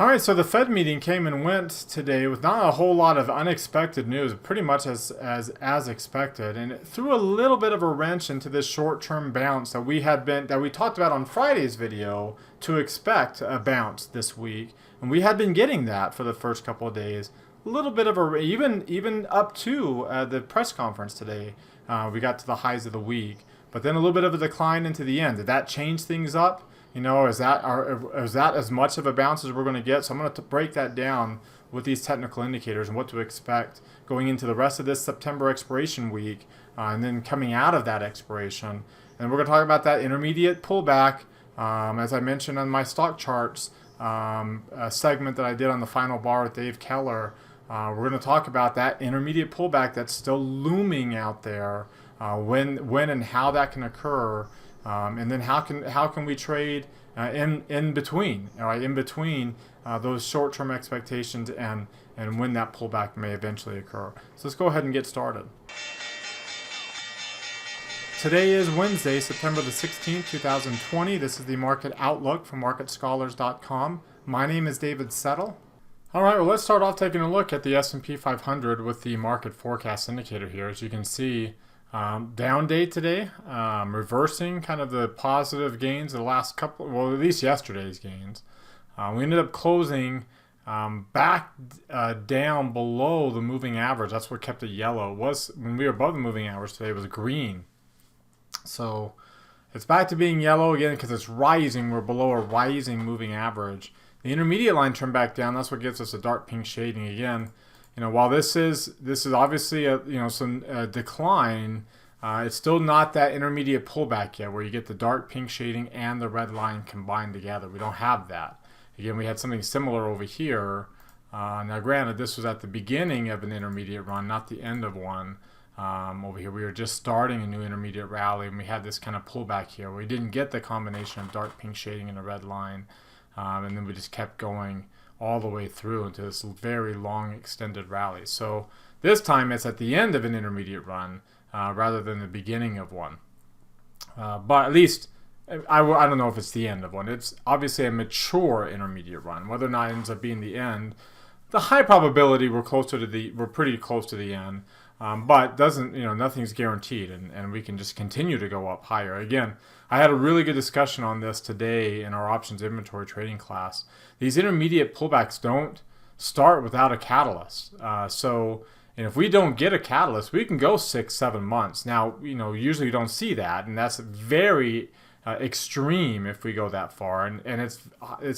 All right, so the Fed meeting came and went today with not a whole lot of unexpected news, pretty much as expected, and it threw a little bit of a wrench into this short-term bounce that we talked about on Friday's video to expect a bounce this week, and we had been getting that for the first couple of days. A little bit of a even up to the press conference today, we got to the highs of the week, but then a little bit of a decline into the end. Did that change things up? Is that as much of a bounce as we're going to get? So I'm going to break that down with these technical indicators and what to expect going into the rest of this September expiration week, and then coming out of that expiration. And we're going to talk about that intermediate pullback, as I mentioned on my stock charts a segment that I did on the final bar with Dave Keller. We're going to talk about that intermediate pullback that's still looming out there, when and how that can occur. And then how can we trade in between, all right, in between those short-term expectations and when that pullback may eventually occur. So let's go ahead and get started. Today is Wednesday, September the 16th, 2020. This is the Market Outlook from MarketScholars.com. My name is David Settle. All right, well, let's start off taking a look at the S&P 500 with the market forecast indicator here. As you can see, down day today, reversing kind of the positive gains of the last couple, well, at least yesterday's gains. We ended up closing back down below the moving average. That's what kept it yellow. It was when we were above the moving average today, it was green. So it's back to being yellow again because it's rising. We're below a rising moving average. The intermediate line turned back down. That's what gives us a dark pink shading again. While this is obviously some decline, it's still not that intermediate pullback yet, where you get the dark pink shading and the red line combined together. We don't have that. Again, we had something similar over here. Now, granted, this was at the beginning of an intermediate run, not the end of one. Over here, we were just starting a new intermediate rally, and we had this kind of pullback here, where we didn't get the combination of dark pink shading and a red line, and then we just kept going all the way through into this very long extended rally. So this time it's at the end of an intermediate run rather than the beginning of one. But at least, I don't know if it's the end of one. It's obviously a mature intermediate run. Whether or not it ends up being the end, the high probability we're pretty close to the end. But nothing's guaranteed, and we can just continue to go up higher. Again, I had a really good discussion on this today in our options inventory trading class. These intermediate pullbacks don't start without a catalyst. So if we don't get a catalyst, we can go 6-7 months. Now, usually you don't see that, and that's very extreme if we go that far. And it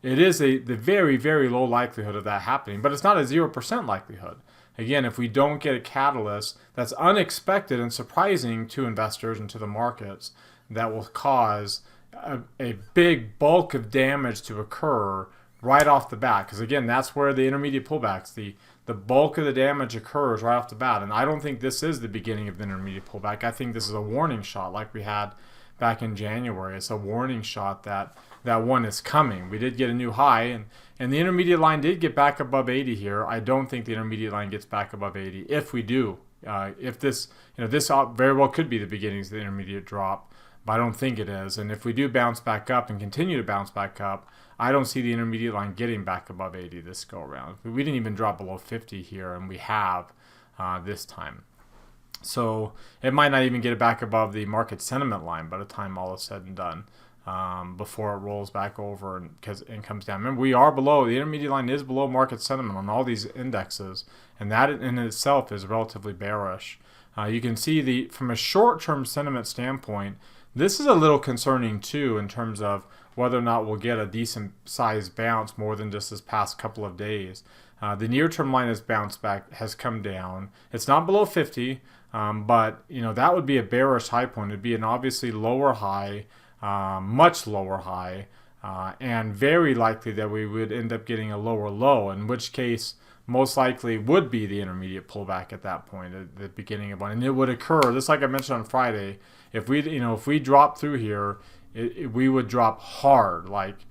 is the very, very low likelihood of that happening, but it's not a 0% likelihood. Again, if we don't get a catalyst that's unexpected and surprising to investors and to the markets, that will cause a big bulk of damage to occur right off the bat. Because again, that's where the intermediate pullbacks, the bulk of the damage occurs right off the bat. And I don't think this is the beginning of the intermediate pullback. I think this is a warning shot like we had back in January. It's a warning shot that one is coming. We did get a new high, and the intermediate line did get back above 80 here. I don't think the intermediate line gets back above 80. If we do, if this very well could be the beginnings of the intermediate drop, but I don't think it is. And if we do bounce back up and continue to bounce back up, I don't see the intermediate line getting back above 80 this go around. We didn't even drop below 50 here, and we have this time. So it might not even get it back above the market sentiment line by the time all is said and done, before it rolls back over and comes down. Remember, we are below, the intermediate line is below market sentiment on all these indexes, and that in itself is relatively bearish. You can see from a short-term sentiment standpoint, this is a little concerning too in terms of whether or not we'll get a decent sized bounce more than just this past couple of days. The near-term line has come down. It's not below 50, but that would be a bearish high point. It'd be an obviously lower high, much lower high, and very likely that we would end up getting a lower low, in which case most likely would be the intermediate pullback at that point, at the beginning of one. And it would occur, just like I mentioned on Friday, if we drop through here, we would drop hard, like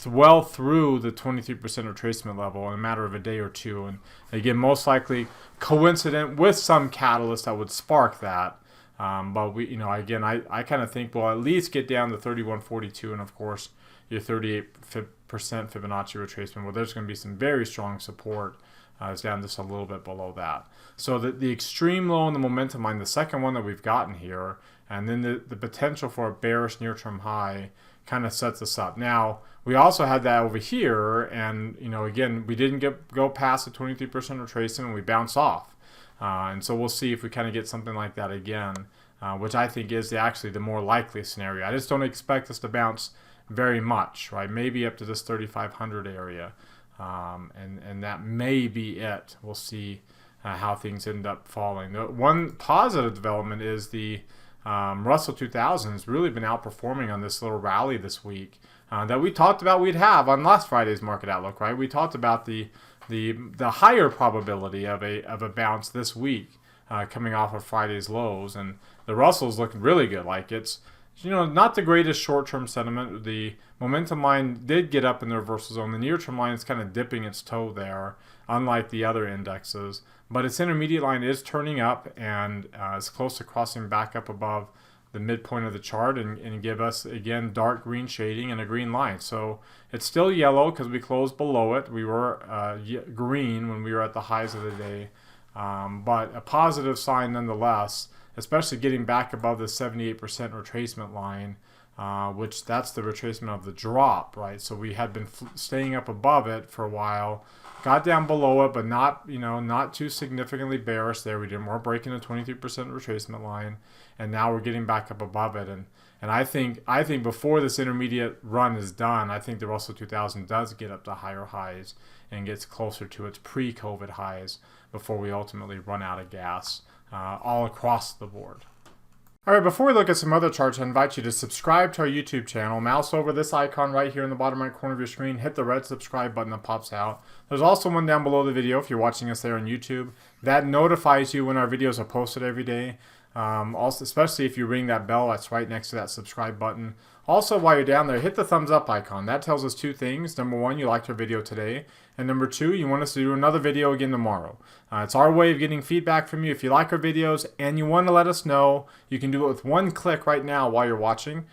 well through the 23% retracement level in a matter of a day or two. And again, most likely coincident with some catalyst that would spark that. But I kind of think we'll at least get down to 31.42, and of course, your 38% Fibonacci retracement, where there's going to be some very strong support. It's down just a little bit below that. So the extreme low in the momentum line, the second one that we've gotten here, and then the potential for a bearish near-term high kind of sets us up. Now, we also had that over here, and again, we didn't go past the 23% retracement, and we bounced off. And so we'll see if we kind of get something like that again, which I think is actually the more likely scenario. I just don't expect us to bounce very much, right? Maybe up to this 3,500 area. And that may be it. We'll see how things end up falling. The one positive development is the Russell 2000 has really been outperforming on this little rally this week that we talked about we'd have on last Friday's market outlook, right? We talked about the higher probability of a bounce this week coming off of Friday's lows, and the Russell's looking really good. Like it's not the greatest short-term sentiment. The momentum line did get up in the reversal zone. The near-term line is kind of dipping its toe there, unlike the other indexes. But its intermediate line is turning up and is close to crossing back up above the midpoint of the chart and give us, again, dark green shading and a green line. So it's still yellow because we closed below it. We were green when we were at the highs of the day. But a positive sign nonetheless, especially getting back above the 78% retracement line, which that's the retracement of the drop, right? So we had been staying up above it for a while, got down below it, but not too significantly bearish there. We weren't breaking the 23% retracement line, and now we're getting back up above it. And I think before this intermediate run is done, I think the Russell 2000 does get up to higher highs and gets closer to its pre-COVID highs before we ultimately run out of gas all across the board. All right, before we look at some other charts, I invite you to subscribe to our YouTube channel. Mouse over this icon right here in the bottom right corner of your screen. Hit the red subscribe button that pops out. There's also one down below the video if you're watching us there on YouTube. That notifies you when our videos are posted every day. Also, especially if you ring that bell that's right next to that subscribe button. Also, while you're down there, hit the thumbs up icon. That tells us two things. Number one, you liked our video today. And number two, you want us to do another video again tomorrow. It's our way of getting feedback from you. If you like our videos and you want to let us know, you can do it with one click right now while you're watching.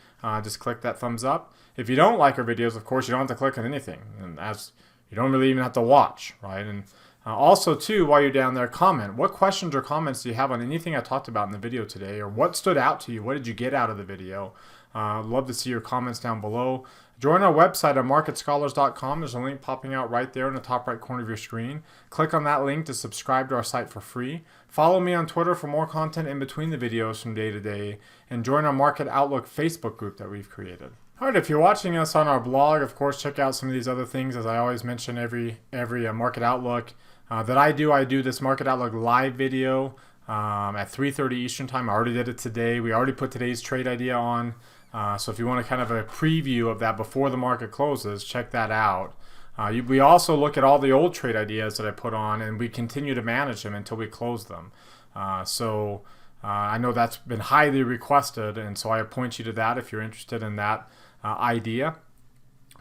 Just click that thumbs up. If you don't like our videos, of course, you don't have to click on anything. And as you don't really even have to watch, right? And also, too, while you're down there, comment. What questions or comments do you have on anything I talked about in the video today? Or what stood out to you? What did you get out of the video? Love to see your comments down below. Join our website at marketscholars.com. There's a link popping out right there in the top right corner of your screen. Click on that link to subscribe to our site for free. Follow me on Twitter for more content in between the videos from day to day. And join our Market Outlook Facebook group that we've created. All right, if you're watching us on our blog, of course, check out some of these other things. As I always mention every Market Outlook that I do this Market Outlook live video at 3:30 Eastern Time. I already did it today. We already put today's trade idea on. So if you want a kind of a preview of that before the market closes, check that out. We also look at all the old trade ideas that I put on, and we continue to manage them until we close them. I know that's been highly requested, and so I point you to that if you're interested in that idea.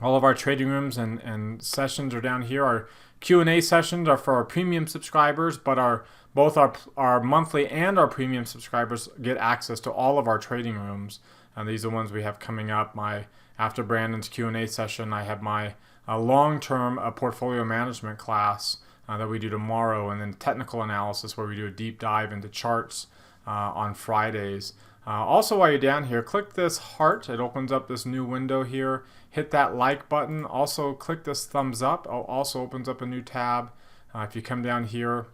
All of our trading rooms and sessions are down here. Our Q&A sessions are for our premium subscribers, but both our monthly and our premium subscribers get access to all of our trading rooms. And these are the ones we have coming up. After Brandon's Q&A session, I have my long-term portfolio management class that we do tomorrow, and then technical analysis where we do a deep dive into charts on Fridays. Also, while you're down here, click this heart. It opens up this new window here. Hit that like button. Also, click this thumbs up. It also opens up a new tab. If you come down here,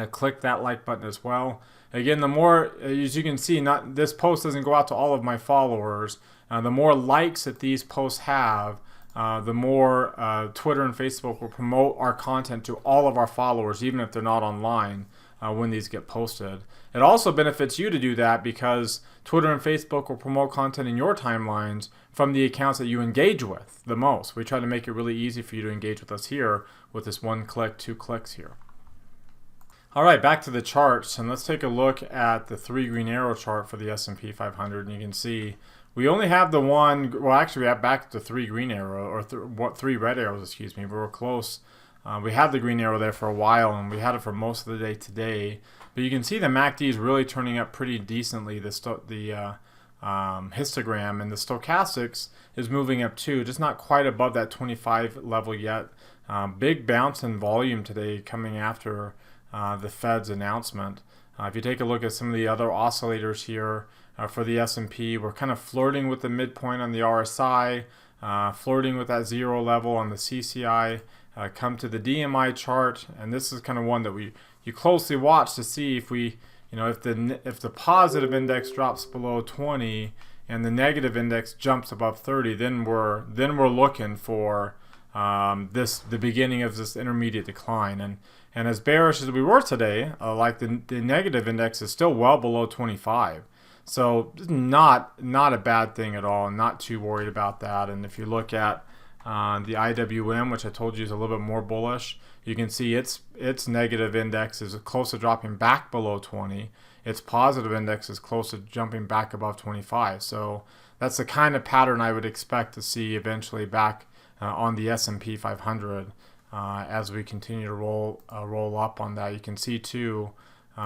click that like button as well. Again, the more, as you can see, this post doesn't go out to all of my followers. The more likes that these posts have, the more Twitter and Facebook will promote our content to all of our followers, even if they're not online when these get posted. It also benefits you to do that because Twitter and Facebook will promote content in your timelines from the accounts that you engage with the most. We try to make it really easy for you to engage with us here with this 1 click, 2 clicks here. All right, back to the charts, and let's take a look at the 3 green arrow chart for the S&P 500, and you can see we only have the one, well actually we have back to 3 green arrow, or 3 red arrows, excuse me, we were close. We had the green arrow there for a while, and we had it for most of the day today, but you can see the MACD is really turning up pretty decently. The histogram, and the stochastics is moving up too, just not quite above that 25 level yet. Big bounce in volume today coming after the Fed's announcement. If you take a look at some of the other oscillators here for the S&P, we're kind of flirting with the midpoint on the RSI, flirting with that 0 level on the CCI. Come to the DMI chart, and this is kind of one that you closely watch to see if if the positive index drops below 20 and the negative index jumps above 30, then we're looking for the beginning of this intermediate decline. And as bearish as we were today, like the negative index is still well below 25. So not a bad thing at all. Not too worried about that. And if you look at the IWM, which I told you is a little bit more bullish, you can see its negative index is close to dropping back below 20. Its positive index is close to jumping back above 25. So that's the kind of pattern I would expect to see eventually back on the S&P 500 as we continue to roll up on that. You can see too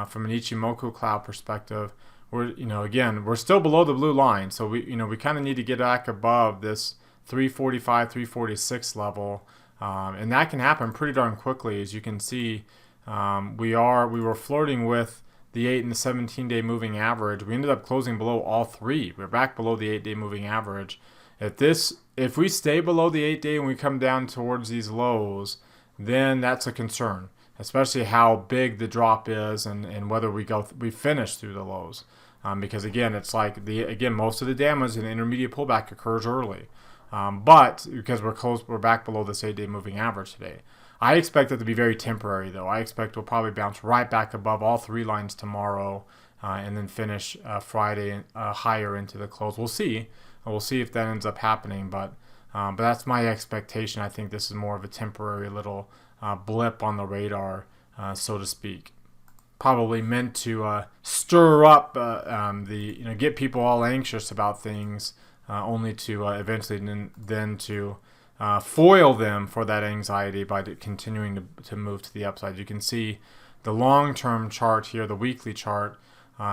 from an Ichimoku cloud perspective, we're still below the blue line, so we kind of need to get back above this 345, 346 level, and that can happen pretty darn quickly. As you can see, we were flirting with the 8 and the 17-day moving average. We ended up closing below all three. We're back below the 8-day moving average. If we stay below the 8-day and we come down towards these lows, then that's a concern, especially how big the drop is and whether we finish through the lows. Because again, it's like most of the damage in the intermediate pullback occurs early. But because we're back below this 8-day moving average today. I expect it to be very temporary, though. I expect we'll probably bounce right back above all three lines tomorrow, and then finish Friday higher into the close. We'll see. We'll see if that ends up happening, but that's my expectation. I think this is more of a temporary little blip on the radar, so to speak. Probably meant to stir up get people all anxious about things, only to eventually then to foil them for that anxiety by continuing to move to the upside. You can see the long-term chart here, the weekly chart,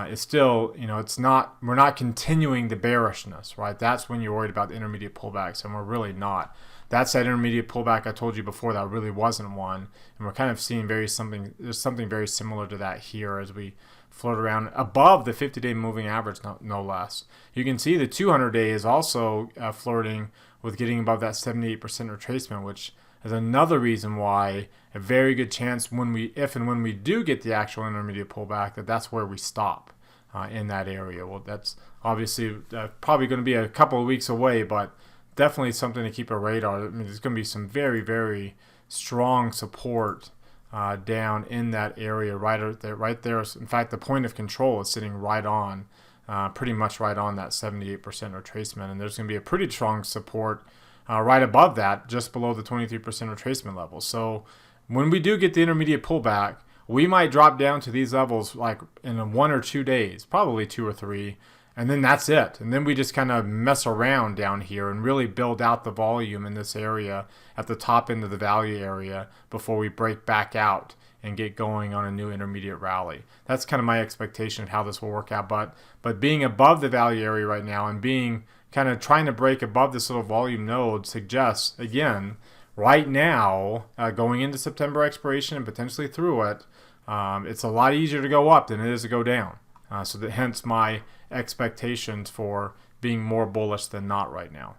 is still, we're not continuing the bearishness, right? That's when you're worried about the intermediate pullbacks, and we're really not. That's that intermediate pullback I told you before that really wasn't one, and we're kind of seeing there's something very similar to that here as we float around above the 50-day moving average, no less. You can see the 200-day is also flirting with getting above that 78% retracement, which is another reason why a very good chance if and when we do get the actual intermediate pullback, that's where we stop in that area. Well, that's obviously probably going to be a couple of weeks away, but definitely something to keep a radar. I mean, there's going to be some very, very strong support down in that area right there. In fact, the point of control is sitting pretty much right on that 78% retracement, and there's going to be a pretty strong support right above that, just below the 23% retracement level. So when we do get the intermediate pullback, we might drop down to these levels like in 1 or 2 days, probably 2 or 3, and then that's it. And then we just kind of mess around down here and really build out the volume in this area at the top end of the value area before we break back out and get going on a new intermediate rally. That's kind of my expectation of how this will work out. But being above the value area right now and being kind of trying to break above this little volume node suggests, again, right now, going into September expiration and potentially through it, it's a lot easier to go up than it is to go down. Hence my expectations for being more bullish than not right now.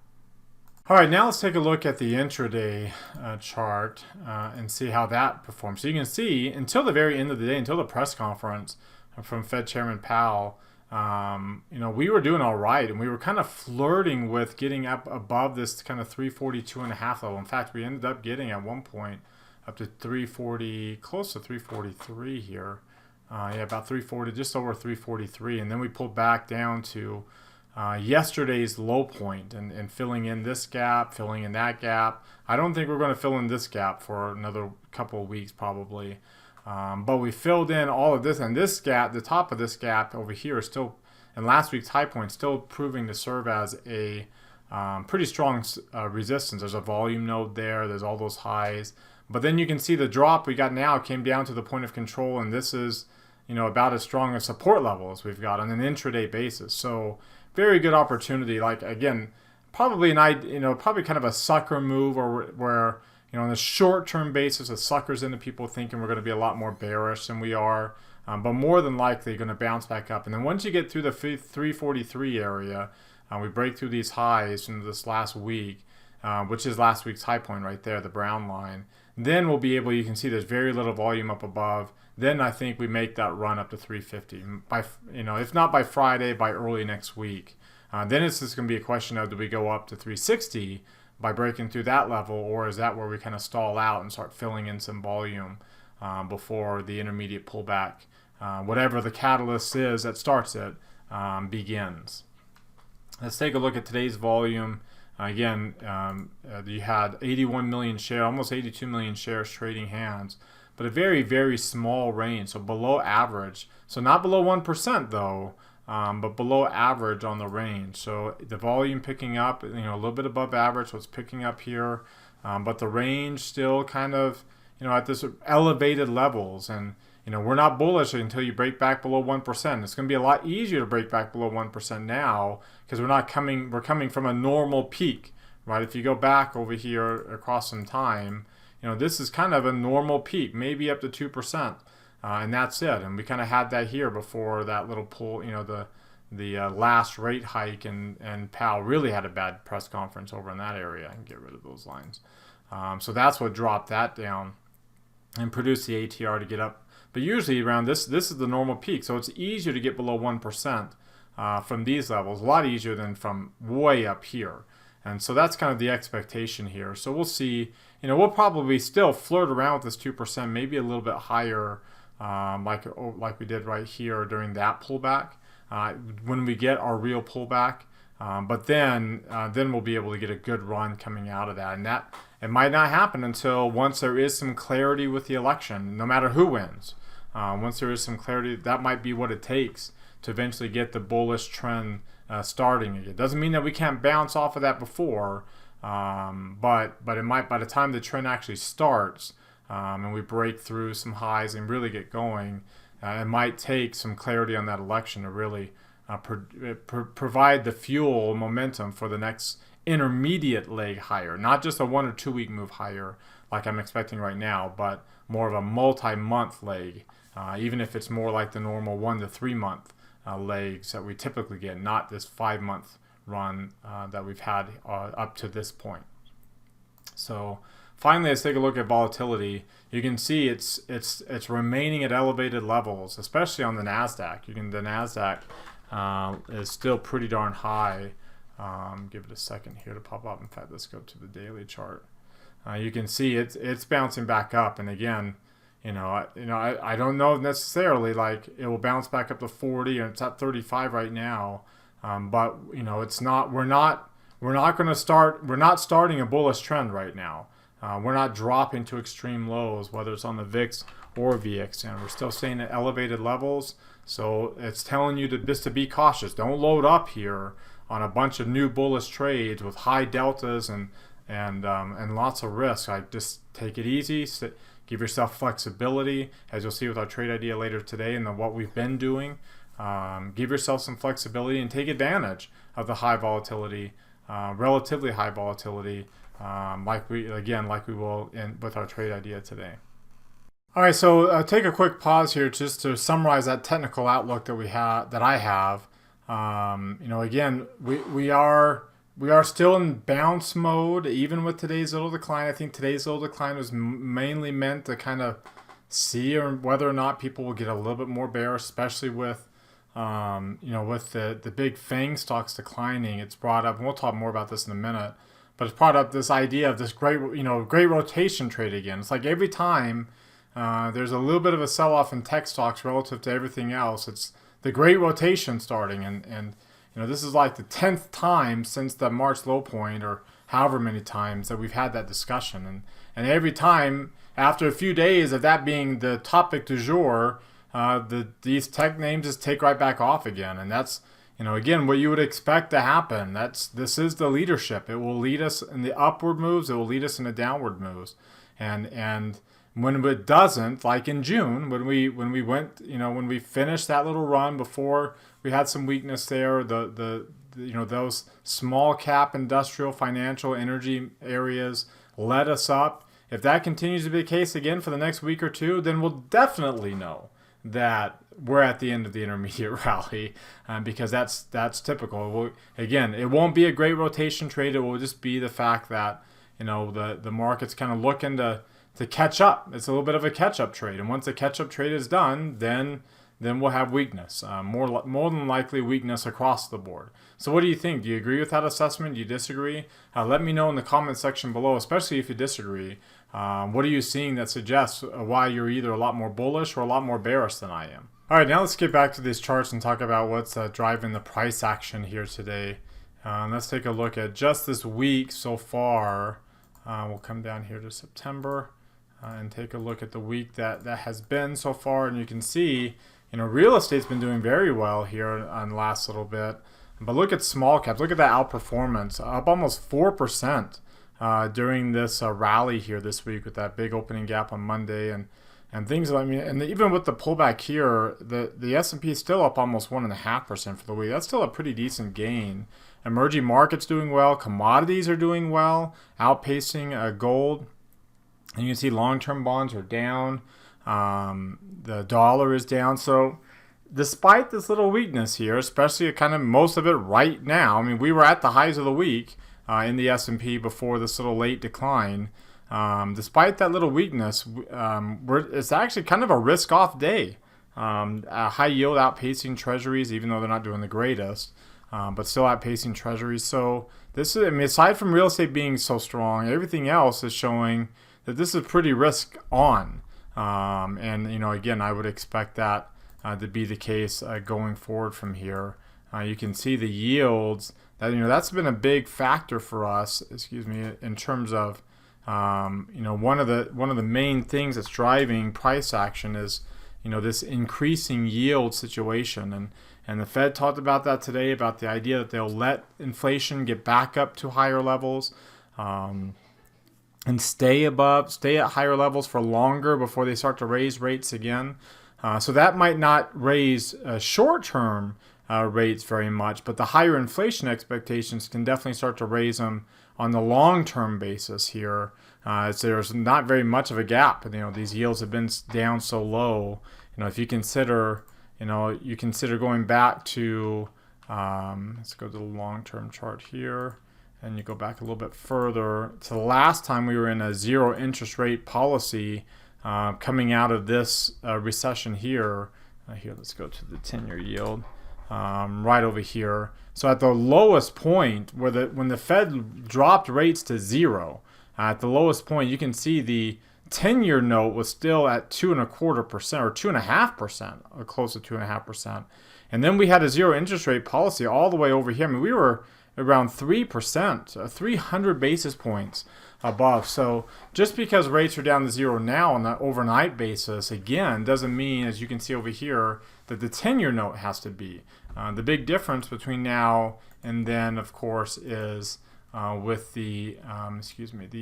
All right, now let's take a look at the intraday chart and see how that performs. So you can see until the very end of the day, until the press conference from Fed Chairman Powell, we were doing all right, and we were kind of flirting with getting up above this kind of 342.5 level. In fact, we ended up getting at one point up to 340, close to 343 here. About 340, just over 343, and then we pulled back down to yesterday's low point and filling in this gap, filling in that gap. I don't think we're going to fill in this gap for another couple of weeks probably, but we filled in all of this, and this gap, the top of this gap over here is still, and last week's high point, still proving to serve as a pretty strong resistance. There's a volume node there, there's all those highs, but then you can see the drop we got now came down to the point of control, and this is about as strong a support level as we've got on an intraday basis. So very good opportunity. Like again, probably probably kind of a sucker move, or where on the short-term basis, a sucker's into people thinking we're going to be a lot more bearish than we are, but more than likely going to bounce back up. And then once you get through the 343 area, we break through these highs from this last week, which is last week's high point right there, the brown line. Then we'll be able, you can see there's very little volume up above. Then I think we make that run up to 350 by, if not by Friday, by early next week. Then it's just going to be a question of, do we go up to 360 by breaking through that level, or is that where we kind of stall out and start filling in some volume before the intermediate pullback, whatever the catalyst is that starts it, begins. Let's take a look at today's volume. Again, you had 81 million shares, almost 82 million shares trading hands, but a very, very small range, so below average. So not below 1% though, but below average on the range. So the volume picking up, a little bit above average, so it's picking up here, but the range still kind of, at this elevated levels. And we're not bullish until you break back below 1%. It's going to be a lot easier to break back below 1% now, because we're coming from a normal peak, right? If you go back over here across some time, this is kind of a normal peak, maybe up to 2%, and that's it. And we kind of had that here before that little pull, the last rate hike, and Powell really had a bad press conference over in that area. I can get rid of those lines. So that's what dropped that down and produced the ATR to get up. But usually around this is the normal peak, so it's easier to get below 1% from these levels, a lot easier than from way up here. And so that's kind of the expectation here. So we'll see. We'll probably still flirt around with this 2%, maybe a little bit higher, like we did right here during that pullback, when we get our real pullback. But then we'll be able to get a good run coming out of that. And that it might not happen until once there is some clarity with the election, no matter who wins. Once there is some clarity, that might be what it takes to eventually get the bullish trend starting again. It doesn't mean that we can't bounce off of that before, but it might, by the time the trend actually starts and we break through some highs and really get going, it might take some clarity on that election to really provide the fuel momentum for the next intermediate leg higher, not just a 1 or 2 week move higher like I'm expecting right now, but more of a multi-month leg, even if it's more like the normal 1 to 3 month legs that we typically get, not this 5-month run that we've had up to this point. So finally, let's take a look at volatility. You can see it's remaining at elevated levels, especially on the NASDAQ. The NASDAQ is still pretty darn high. Give it a second here to pop up. In fact, let's go to the daily chart. You can see it's bouncing back up, and again, I don't know necessarily like it will bounce back up to 40, and it's at 35 right now. But it's not. We're not starting a bullish trend right now. We're not dropping to extreme lows, whether it's on the VIX or VXN. We're still staying at elevated levels. So it's telling you to be cautious. Don't load up here on a bunch of new bullish trades with high deltas and lots of risk. I just take it easy. Give yourself flexibility, as you'll see with our trade idea later today and what we've been doing. Give yourself some flexibility and take advantage of the high volatility, relatively high volatility, like we will with our trade idea today. All right, so take a quick pause here just to summarize that technical outlook that I have. Again, we are still in bounce mode, even with today's little decline. I think today's little decline was mainly meant to kind of see whether or not people will get a little bit more bearish, especially with with the big FANG stocks declining. It's brought up, and we'll talk more about this in a minute, but it's brought up this idea of this great rotation trade again. It's like every time there's a little bit of a sell-off in tech stocks relative to everything else, it's the great rotation starting, and this is like the 10th time since the March low point, or however many times that we've had that discussion, and every time after a few days of that being the topic du jour, these tech names just take right back off again. And that's again what you would expect to happen. This is the leadership. It will lead us in the upward moves, it will lead us in the downward moves, and when it doesn't, like in June when we went, when we finished that little run before we had some weakness there, the those small cap industrial, financial, energy areas led us up. If that continues to be the case again for the next week or two, then we'll definitely know that we're at the end of the intermediate rally, because that's typical. Again, it won't be a great rotation trade. It will just be the fact that the market's kind of looking to catch up. It's a little bit of a catch-up trade, and once the catch-up trade is done, then we'll have weakness, more than likely weakness across the board. So what do you think? Do you agree with that assessment? Do you disagree? Let me know in the comment section below, especially if you disagree. What are you seeing that suggests why you're either a lot more bullish or a lot more bearish than I am? All right, now let's get back to these charts and talk about what's driving the price action here today. Let's take a look at just this week so far. We'll come down here to September and take a look at the week that has been so far, and you can see real estate's been doing very well here on the last little bit. But look at small caps. Look at that outperformance, up almost 4% during this rally here this week with that big opening gap on Monday and things. And even with the pullback here, the S&P is still up almost 1.5% for the week. That's still a pretty decent gain. Emerging markets doing well. Commodities are doing well, outpacing gold. And you can see long-term bonds are down. The dollar is down. So despite this little weakness here, especially kind of most of it right now, we were at the highs of the week in the S&P before this little late decline. Despite that little weakness, it's actually kind of a risk-off day. High yield outpacing treasuries, even though they're not doing the greatest, but still outpacing treasuries. So this is, aside from real estate being so strong, everything else is showing that this is pretty risk on. And again, I would expect that to be the case going forward from here. You can see the yields that that's been a big factor for us. In terms of one of the main things that's driving price action is this increasing yield situation, and the Fed talked about that today, about the idea that they'll let inflation get back up to higher levels. And stay at higher levels for longer before they start to raise rates again. So that might not raise short-term rates very much, but the higher inflation expectations can definitely start to raise them on the long-term basis here. There's not very much of a gap. These yields have been down so low. If you consider, going back to, let's go to the long-term chart here. And you go back a little bit further to the last time we were in a zero interest rate policy coming out of this recession here. Here, let's go to the 10-year yield right over here. So at the lowest point, when the Fed dropped rates to zero, at the lowest point, you can see the 10-year note was still at 2.25% or 2.5%, or close to 2.5%. And then we had a zero interest rate policy all the way over here. We were around 3%, 300 basis points above. So just because rates are down to zero now on the overnight basis, again, doesn't mean, as you can see over here, that the 10-year note has to be. The big difference between now and then, of course, is with the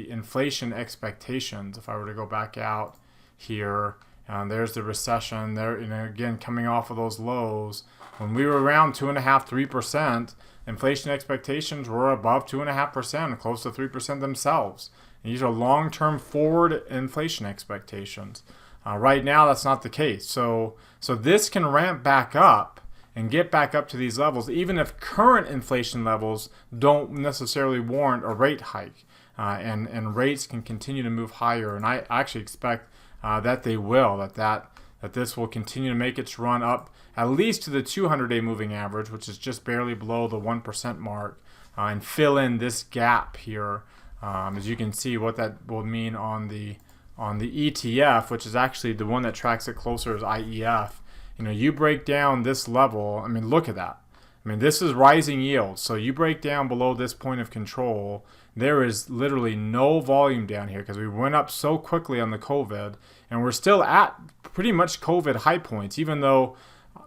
inflation expectations. If I were to go back out here, there's the recession. There, again, coming off of those lows, when we were around 2.5%, 3%. Inflation expectations were above 2.5%, close to 3% themselves. And these are long-term forward inflation expectations. Right now, that's not the case. So this can ramp back up and get back up to these levels, even if current inflation levels don't necessarily warrant a rate hike. And rates can continue to move higher. And I actually expect that they will, that this will continue to make its run up at least to the 200-day moving average, which is just barely below the 1% mark, and fill in this gap here. As you can see, what that will mean on the ETF, which is actually the one that tracks it closer as IEF. You break down this level. Look at that. This is rising yields. So you break down below this point of control, there is literally no volume down here because we went up so quickly on the COVID, and we're still at pretty much COVID high points, even though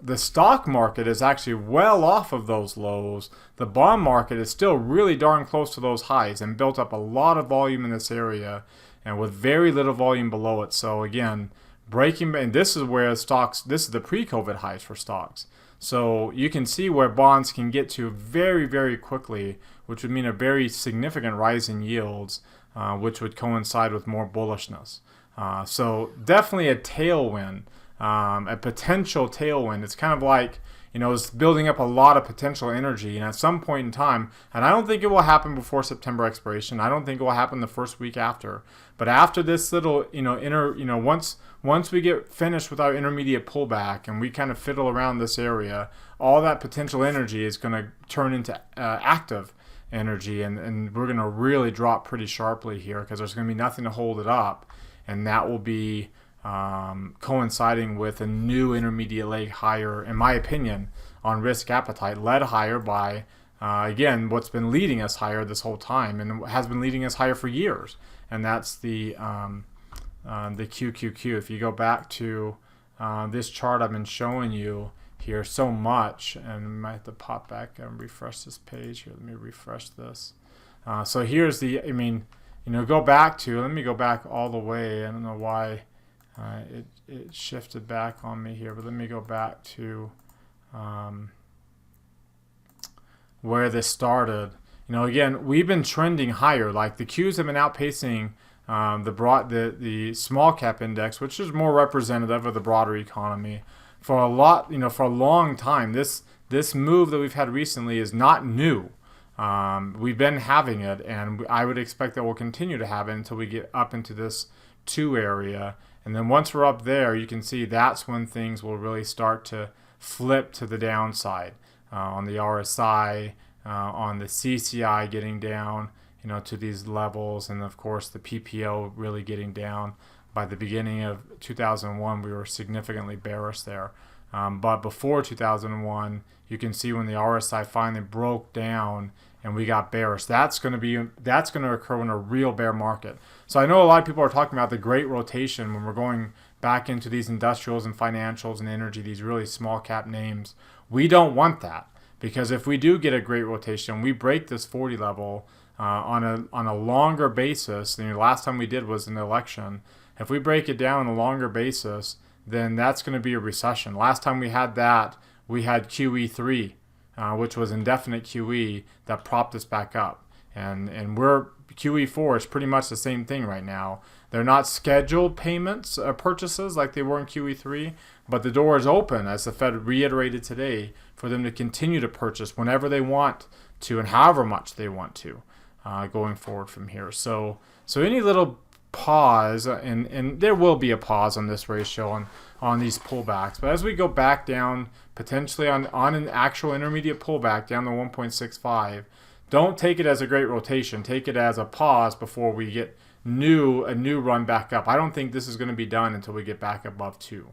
the stock market is actually well off of those lows. The bond market is still really darn close to those highs and built up a lot of volume in this area and with very little volume below it. So again, and this is where stocks, this is the pre-COVID highs for stocks. So you can see where bonds can get to very, very quickly, which would mean a very significant rise in yields, which would coincide with more bullishness. So definitely a tailwind, a potential tailwind. It's kind of like, it's building up a lot of potential energy, and at some point in time, and I don't think it will happen before September expiration. I don't think it will happen the first week after. But after this little, once we get finished with our intermediate pullback and we kind of fiddle around this area, all that potential energy is going to turn into active energy, and we're going to really drop pretty sharply here because there's going to be nothing to hold it up, and that will be coinciding with a new intermediate leg higher, in my opinion, on risk appetite, led higher by, again, what's been leading us higher this whole time and has been leading us higher for years, and that's the QQQ. If you go back to this chart I've been showing you here so much, and I might have to pop back and refresh this page here. Let me refresh this. So here's the, let me go back all the way. I don't know why it shifted back on me here, but let me go back to where this started. Again, we've been trending higher. Like the Qs have been outpacing the small cap index, which is more representative of the broader economy, for a long time. This move that we've had recently is not new. We've been having it, and I would expect that we'll continue to have it until we get up into this 2 area. And then once we're up there, you can see that's when things will really start to flip to the downside on the RSI, on the CCI getting down, to these levels, and of course the PPO really getting down. By the beginning of 2001, we were significantly bearish there. But before 2001, you can see when the RSI finally broke down and we got bearish. That's going to occur in a real bear market. So I know a lot of people are talking about the great rotation when we're going back into these industrials and financials and energy, these really small cap names. We don't want that, because if we do get a great rotation, we break this 40 level on a longer basis. The last time we did was an election. If we break it down on a longer basis, then that's going to be a recession. Last time we had that, we had QE3, which was indefinite QE, that propped us back up. And QE4 is pretty much the same thing right now. They're not scheduled payments or purchases like they were in QE3, but the door is open, as the Fed reiterated today, for them to continue to purchase whenever they want to and however much they want to going forward from here. So any little pause, and there will be a pause on this ratio on these pullbacks, but as we go back down, potentially on an actual intermediate pullback down to 1.65, don't take it as a great rotation. Take it as a pause before we get a new run back up. I don't think this is going to be done until we get back above 2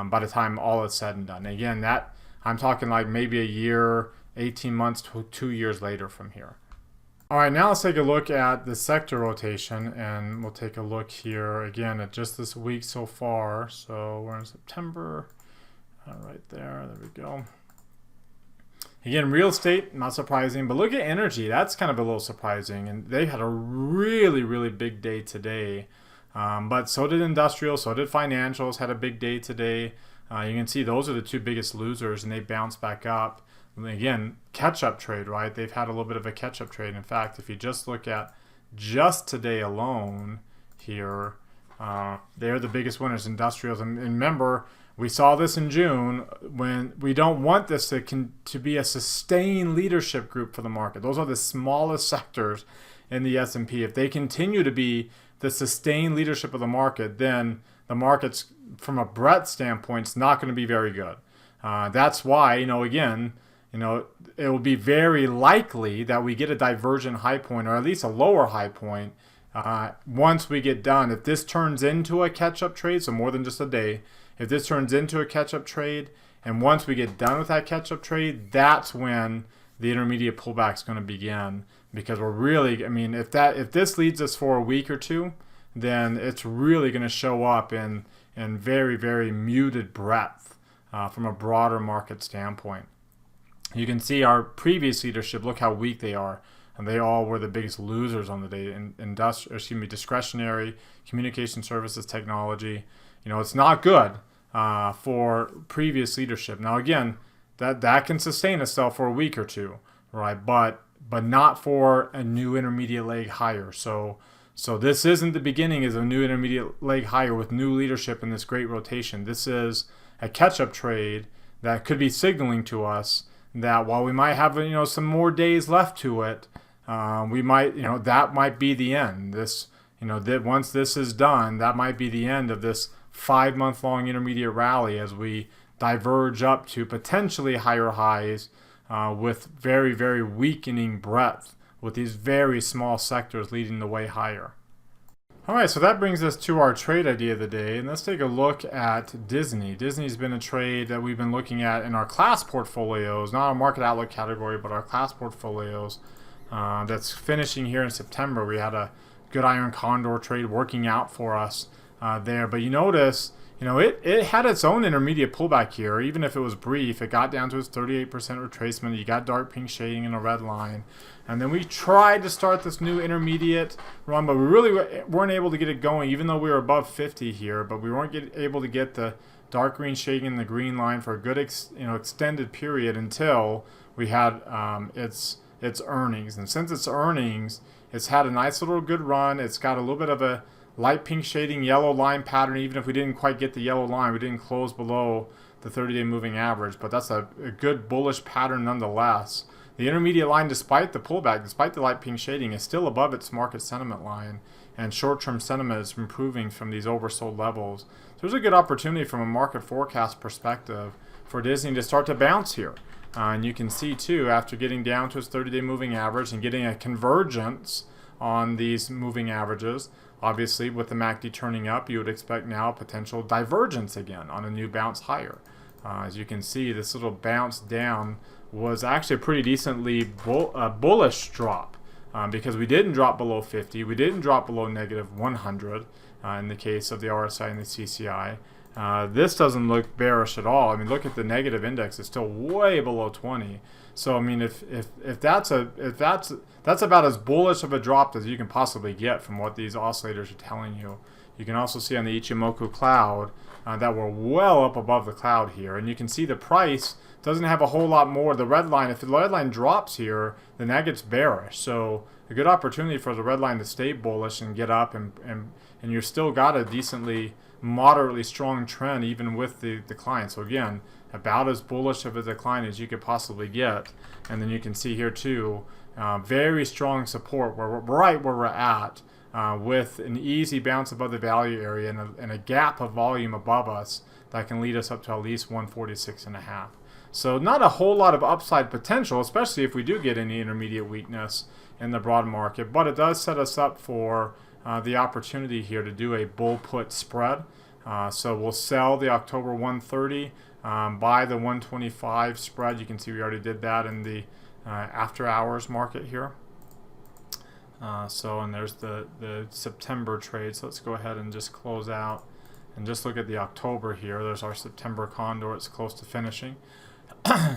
by the time all is said and done. And again, that I'm talking like maybe a year, 18 months to 2 years later from here. All right, now let's take a look at the sector rotation, and we'll take a look here again at just this week so far. So we're in September, right there we go. Again, real estate, not surprising, but look at energy. That's kind of a little surprising, and they had a really, really big day today. But so did industrial, so did financials, had a big day today. You can see those are the 2 biggest losers, and they bounced back up. Again, catch-up trade, right? They've had a little bit of a catch-up trade. In fact, if you just look at just today alone here, they're the biggest winners, industrials. And remember, we saw this in June, when we don't want this to be a sustained leadership group for the market. Those are the smallest sectors in the S&P. If they continue to be the sustained leadership of the market, then the market's, from a breadth standpoint, it's not going to be very good. That's why, again, it will be very likely that we get a divergent high point, or at least a lower high point, once we get done. If this turns into a catch-up trade, so more than just a day, if this turns into a catch-up trade, and once we get done with that catch-up trade, that's when the intermediate pullback is going to begin. Because we're really, if this leads us for a week or 2, then it's really going to show up in very, very muted breadth from a broader market standpoint. You can see our previous leadership, look how weak they are. And they all were the biggest losers on the day. Discretionary, communication services, technology. It's not good for previous leadership. Now, again, that can sustain itself for a week or two, right? But not for a new intermediate leg higher. So this isn't the beginning of a new intermediate leg higher with new leadership in this great rotation. This is a catch-up trade that could be signaling to us that while we might have some more days left to it, we might that might be the end. This that once this is done, that might be the end of this 5-month-long intermediate rally as we diverge up to potentially higher highs with very, very weakening breadth, with these very small sectors leading the way higher. All right, so that brings us to our trade idea of the day, and let's take a look at Disney. Disney's been a trade that we've been looking at in our class portfolios, not our market outlook category, but our class portfolios. That's finishing here in September. We had a good iron condor trade working out for us there, but you notice, it had its own intermediate pullback here. Even if it was brief, it got down to its 38% retracement. You got dark pink shading in a red line. And then we tried to start this new intermediate run, but we really weren't able to get it going, even though we were above 50 here. But we weren't able to get the dark green shading in the green line for a good extended period until we had its earnings. And since its earnings, it's had a nice little good run. It's got a little bit of a light pink shading yellow line pattern. Even if we didn't quite get the yellow line, we didn't close below the 30-day moving average, but that's a good bullish pattern nonetheless. The intermediate line, despite the pullback, despite the light pink shading, is still above its market sentiment line, and short-term sentiment is improving from these oversold levels. So there's a good opportunity from a market forecast perspective for Disney to start to bounce here. And you can see too, after getting down to its 30-day moving average and getting a convergence on these moving averages, obviously with the MACD turning up, you would expect now a potential divergence again on a new bounce higher. As you can see, this little bounce down was actually a pretty decently bullish drop because we didn't drop below 50. We didn't drop below negative 100 in the case of the RSI and the CCI. This doesn't look bearish at all. I mean, look at the negative index; it's still way below 20. So I mean, if that's about as bullish of a drop as you can possibly get from what these oscillators are telling you. You can also see on the Ichimoku cloud that we're well up above the cloud here, and you can see the price doesn't have a whole lot more. The red line, if the red line drops here, then that gets bearish. So a good opportunity for the red line to stay bullish and get up, and you're still got a decently moderately strong trend even with the decline. So again, about as bullish of a decline as you could possibly get. And then you can see here too, very strong support right where we're at, with an easy bounce above the value area and a gap of volume above us that can lead us up to at least 146.5. So not a whole lot of upside potential, especially if we do get any intermediate weakness in the broad market, but it does set us up for the opportunity here to do a bull put spread. So we'll sell the October 130, buy the 125 spread. You can see we already did that in the after hours market here. And there's the September trade. So let's go ahead and just close out and just look at the October here. There's our September condor. It's close to finishing.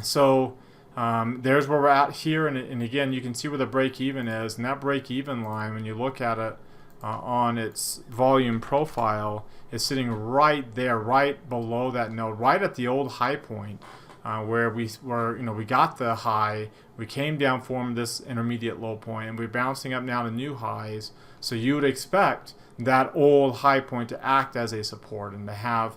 So there's where we're at here, and again you can see where the break even is, and that break even line, when you look at it on its volume profile, is sitting right there, right below that node, right at the old high point, where we got the high, we came down, formed this intermediate low point, and we're bouncing up now to new highs. So you would expect that old high point to act as a support, and to have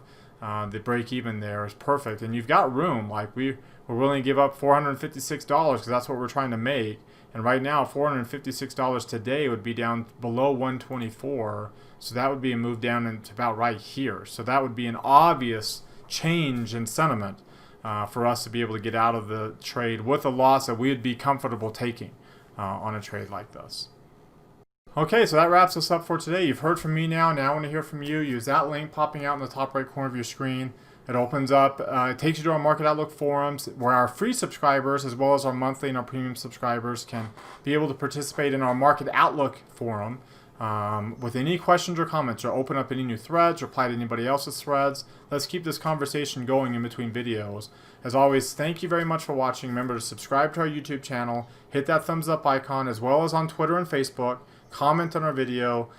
the break even there is perfect. And you've got room, like we're willing to give up $456 because that's what we're trying to make. And right now, $456 today would be down below 124. So that would be a move down into about right here. So that would be an obvious change in sentiment for us to be able to get out of the trade with a loss that we would be comfortable taking on a trade like this. Okay, so that wraps us up for today. You've heard from me now. Now I want to hear from you. Use that link popping out in the top right corner of your screen. It opens up, it takes you to our Market Outlook forums where our free subscribers, as well as our monthly and our premium subscribers, can be able to participate in our Market Outlook forum with any questions or comments, or open up any new threads, reply to anybody else's threads. Let's keep this conversation going in between videos. As always, thank you very much for watching. Remember to subscribe to our YouTube channel, hit that thumbs up icon, as well as on Twitter and Facebook. Comment on our video,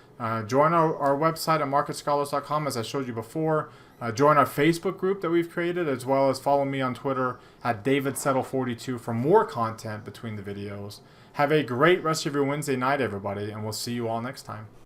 join our website at marketscholars.com as I showed you before. Join our Facebook group that we've created, as well as follow me on Twitter at DavidSettle42 for more content between the videos. Have a great rest of your Wednesday night, everybody, and we'll see you all next time.